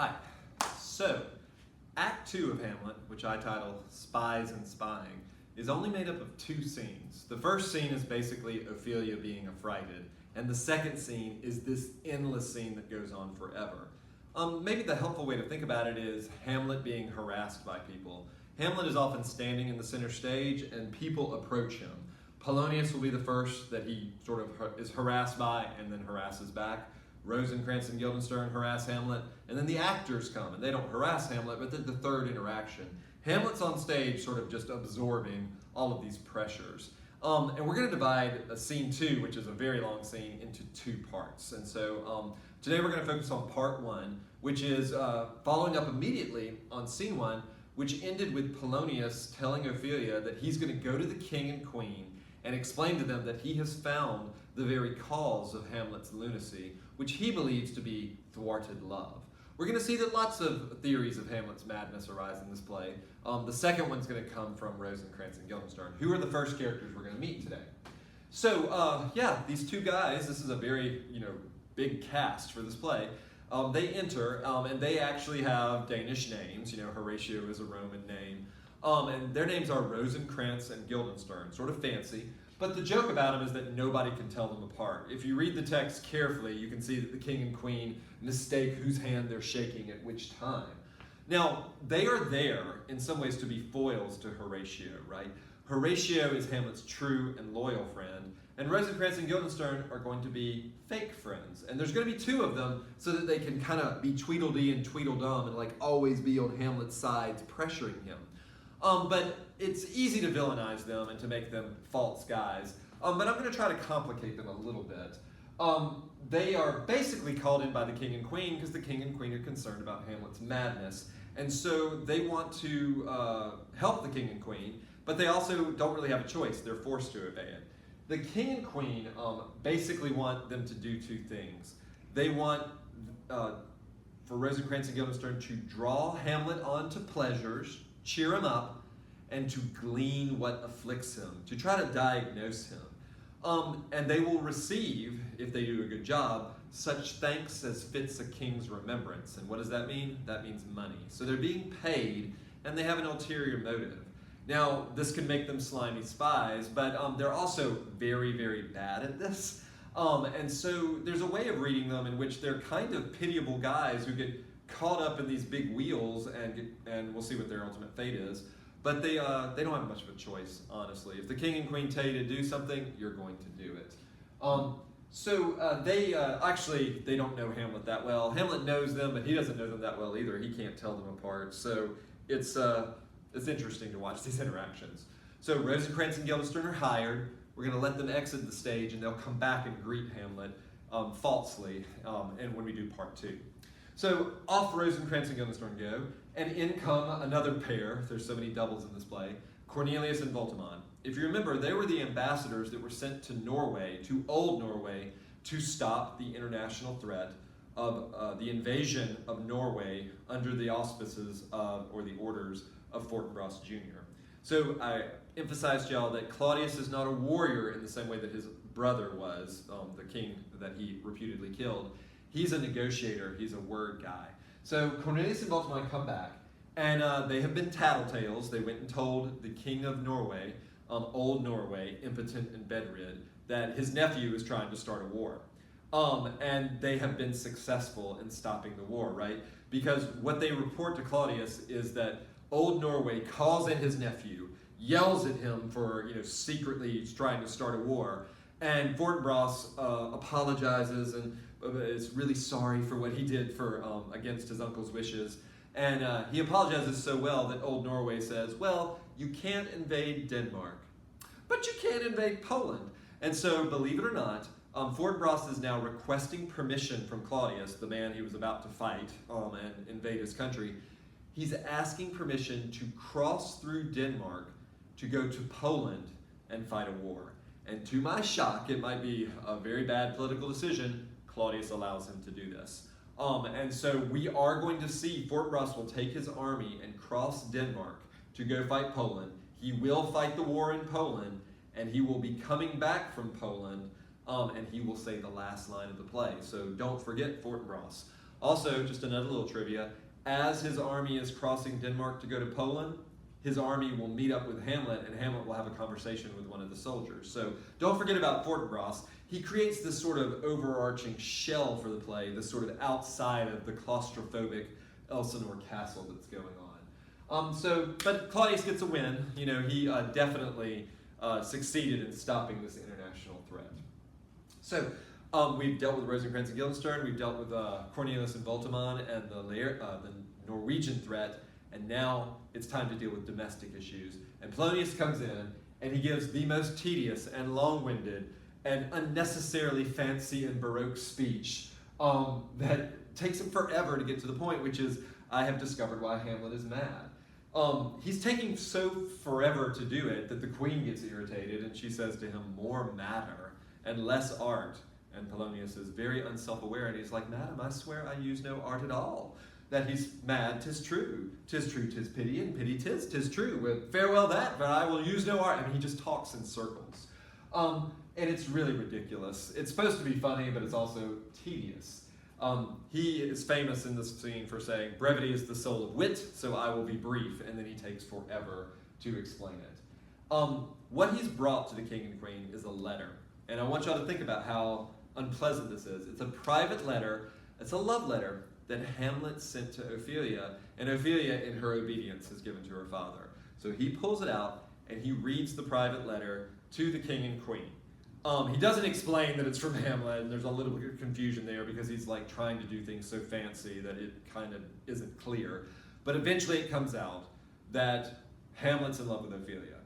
Hi. So, Act 2 of Hamlet, which I title Spies and Spying, is only made up of two scenes. The first scene is basically Ophelia being affrighted, and the second scene is this endless scene that goes on forever. Maybe the helpful way to think about it is Hamlet being harassed by people. Hamlet is often standing in the center stage, and people approach him. Polonius will be the first that he sort of is harassed by and then harasses back. Rosencrantz and Guildenstern harass Hamlet, and then the actors come, and they don't harass Hamlet, but they're the third interaction. Hamlet's on stage sort of just absorbing all of these pressures. And we're going to divide scene 2, which is a very long scene, into two parts. And so today we're going to focus on part 1, which is following up immediately on scene 1, which ended with Polonius telling Ophelia that he's going to go to the king and queen and explain to them that he has found the very cause of Hamlet's lunacy, which he believes to be thwarted love. We're going to see that lots of theories of Hamlet's madness arise in this play. The second one's going to come from Rosencrantz and Guildenstern, who are the first characters we're going to meet today. So, these two guys, this is a very, big cast for this play. They enter, and they actually have Danish names. Horatio is a Roman name. And their names are Rosencrantz and Guildenstern, sort of fancy. But the joke about them is that nobody can tell them apart. If you read the text carefully, you can see that the king and queen mistake whose hand they're shaking at which time. Now, they are there, in some ways, to be foils to Horatio, right? Horatio is Hamlet's true and loyal friend, and Rosencrantz and Guildenstern are going to be fake friends. And there's going to be two of them so that they can kind of be Tweedledee and Tweedledum and always be on Hamlet's sides, pressuring him. But it's easy to villainize them and to make them false guys. But I'm going to try to complicate them a little bit. They are basically called in by the king and queen because the king and queen are concerned about Hamlet's madness. And so they want to help the king and queen, but they also don't really have a choice. They're forced to obey it. The king and queen basically want them to do two things. They want, for Rosencrantz and Guildenstern, to draw Hamlet onto pleasures, cheer him up, and to glean what afflicts him, to try to diagnose him. And they will receive, if they do a good job, such thanks as fits a king's remembrance. And what does that mean? That means money. So they're being paid, and they have an ulterior motive. Now, this can make them slimy spies, but they're also very, very bad at this. And so there's a way of reading them in which they're kind of pitiable guys who get caught up in these big wheels, and we'll see what their ultimate fate is. But they don't have much of a choice, honestly. If the king and queen tell you to do something, you're going to do it. They don't know Hamlet that well. Hamlet knows them, but he doesn't know them that well either. He can't tell them apart. So it's interesting to watch these interactions. So Rosencrantz and Guildenstern are hired. We're going to let them exit the stage, and they'll come back and greet Hamlet falsely, and when we do part 2. So off Rosencrantz and Guildenstern go, and in come another pair. There's so many doubles in this play, Cornelius and Voltimand. If you remember, they were the ambassadors that were sent to Norway, to Old Norway, to stop the international threat of the invasion of Norway under the auspices or the orders of Fortinbras Jr. So I emphasized to y'all that Claudius is not a warrior in the same way that his brother was, the king that he reputedly killed. He's a negotiator, he's a word guy. So Cornelius and Voltimand come back, and they have been tattletales. They went and told the king of Norway, Old Norway, impotent and bedrid, that his nephew is trying to start a war. And they have been successful in stopping the war, right? Because what they report to Claudius is that Old Norway calls in his nephew, yells at him for secretly trying to start a war, and Fortinbras apologizes and is really sorry for what he did against his uncle's wishes. And he apologizes so well that Old Norway says, well, you can't invade Denmark, but you can invade Poland. And so, believe it or not, Fortinbras is now requesting permission from Claudius, the man he was about to fight and invade his country. He's asking permission to cross through Denmark to go to Poland and fight a war. And to my shock, it might be a very bad political decision, Claudius allows him to do this. And so we are going to see Fortinbras will take his army and cross Denmark to go fight Poland. He will fight the war in Poland, and he will be coming back from Poland, and he will say the last line of the play. So don't forget Fortinbras. Also, just another little trivia, as his army is crossing Denmark to go to Poland, his army will meet up with Hamlet, and Hamlet will have a conversation with one of the soldiers. So don't forget about Fortinbras. He creates this sort of overarching shell for the play, this sort of outside of the claustrophobic Elsinore castle that's going on. But Claudius gets a win. You know, he definitely succeeded in stopping this international threat. So we've dealt with Rosencrantz and Guildenstern, we've dealt with Cornelius and Voltimand and the Norwegian threat, and now it's time to deal with domestic issues. And Polonius comes in, and he gives the most tedious and long-winded and unnecessarily fancy and baroque speech that takes him forever to get to the point, which is, I have discovered why Hamlet is mad. He's taking so forever to do it that the queen gets irritated, and she says to him, more matter and less art. And Polonius is very unself-aware, and he's like, madam, I swear I use no art at all. That he's mad, 'tis true, 'tis pity, and pity 'tis true. Well, farewell that, but I will use no art. I mean, he just talks in circles. And it's really ridiculous. It's supposed to be funny, but it's also tedious. He is famous in this scene for saying, brevity is the soul of wit, so I will be brief, and then he takes forever to explain it. What he's brought to the king and queen is a letter. And I want y'all to think about how unpleasant this is. It's a private letter, it's a love letter that Hamlet sent to Ophelia, and Ophelia, in her obedience, has given to her father. So he pulls it out, and he reads the private letter to the king and queen. He doesn't explain that it's from Hamlet, and there's a little bit of confusion there because he's like trying to do things so fancy that it kind of isn't clear. But eventually it comes out that Hamlet's in love with Ophelia.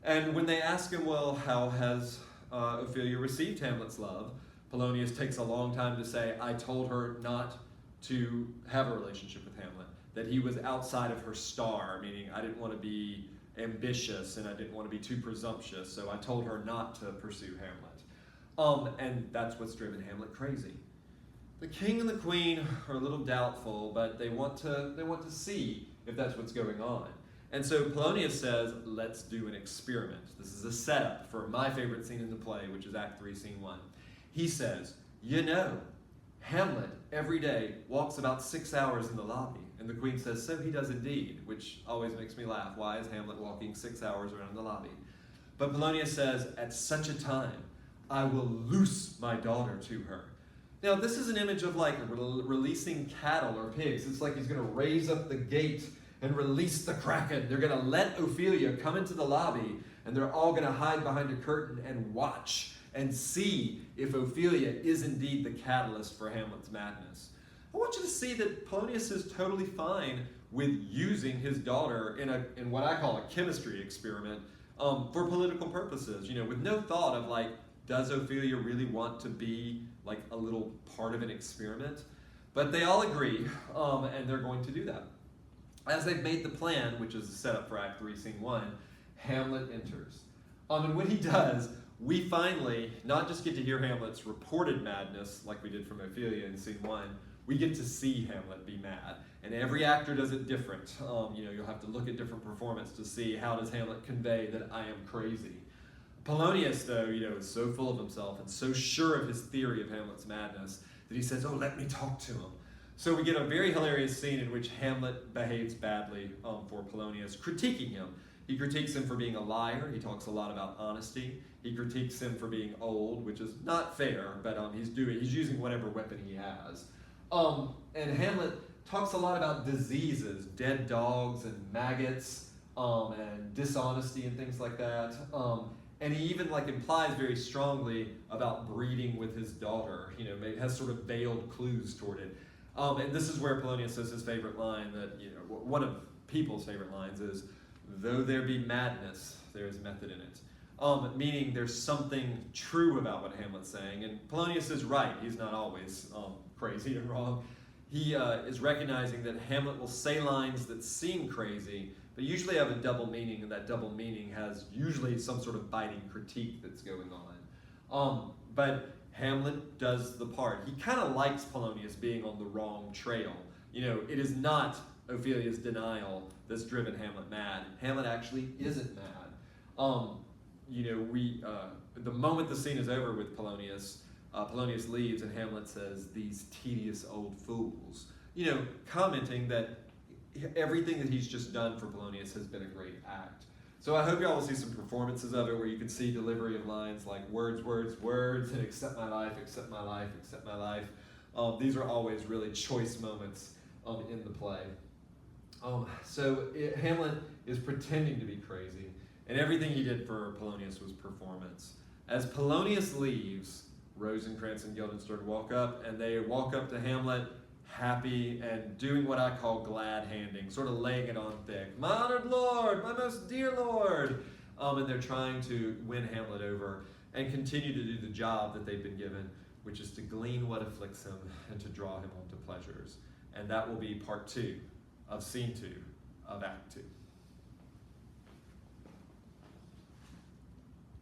And when they ask him, well, how has Ophelia received Hamlet's love? Polonius takes a long time to say, I told her not to have a relationship with Hamlet, that he was outside of her star, meaning I didn't want to be ambitious and I didn't want to be too presumptuous, so I told her not to pursue Hamlet. And that's what's driven Hamlet crazy. The king and the queen are a little doubtful, but they want to see if that's what's going on. And so Polonius says, let's do an experiment. This is a setup for my favorite scene in the play, which is Act 3, Scene 1. He says, you know, Hamlet every day walks about 6 hours in the lobby. And the queen says, so he does indeed, which always makes me laugh. Why is Hamlet walking 6 hours around the lobby? But Polonius says, at such a time, I will loose my daughter to her. Now, this is an image of like releasing cattle or pigs. It's like he's going to raise up the gate and release the kraken. They're going to let Ophelia come into the lobby, and they're all going to hide behind a curtain and watch and see if Ophelia is indeed the catalyst for Hamlet's madness. I want you to see that Polonius is totally fine with using his daughter in what I call a chemistry experiment for political purposes, you know, with no thought of like, does Ophelia really want to be like a little part of an experiment? But they all agree, and they're going to do that. As they've made the plan, which is a setup for Act 3, Scene 1, Hamlet enters. And when he does, we finally not just get to hear Hamlet's reported madness, like we did from Ophelia in Scene 1, we get to see Hamlet be mad. And every actor does it different. You know, you'll have to look at different performance to see how does Hamlet convey that I am crazy. Polonius, though, you know, is so full of himself and so sure of his theory of Hamlet's madness that he says, oh, let me talk to him. So we get a very hilarious scene in which Hamlet behaves badly for Polonius, critiquing him. He critiques him for being a liar. He talks a lot about honesty. He critiques him for being old, which is not fair, but he's using whatever weapon he has. And Hamlet talks a lot about diseases, dead dogs and maggots, and dishonesty and things like that. And he even like implies very strongly about breeding with his daughter. You know, has sort of veiled clues toward it. And this is where Polonius says his favorite line that, you know, one of people's favorite lines is, though there be madness, there is method in it. Meaning there's something true about what Hamlet's saying. And Polonius is right. He's not always crazy and wrong. He is recognizing that Hamlet will say lines that seem crazy, but usually have a double meaning, and that double meaning has usually some sort of biting critique that's going on. But Hamlet does the part. He kind of likes Polonius being on the wrong trail. You know, it is not Ophelia's denial that's driven Hamlet mad. Hamlet actually isn't mad. You know, the moment the scene is over with Polonius, Polonius leaves and Hamlet says, "These tedious old fools," commenting that everything that he's just done for Polonius has been a great act. So I hope y'all will see some performances of it where you can see delivery of lines like words, words, words, and accept my life, accept my life, accept my life. These are always really choice moments in the play. Hamlet is pretending to be crazy, and everything he did for Polonius was performance. As Polonius leaves, Rosencrantz and Guildenstern walk up, and they walk up to Hamlet happy and doing what I call glad handing, sort of laying it on thick. "My honored lord, my most dear lord," and they're trying to win Hamlet over and continue to do the job that they've been given, which is to glean what afflicts him and to draw him on to pleasures. And that will be part 2 of scene 2 of Act 2.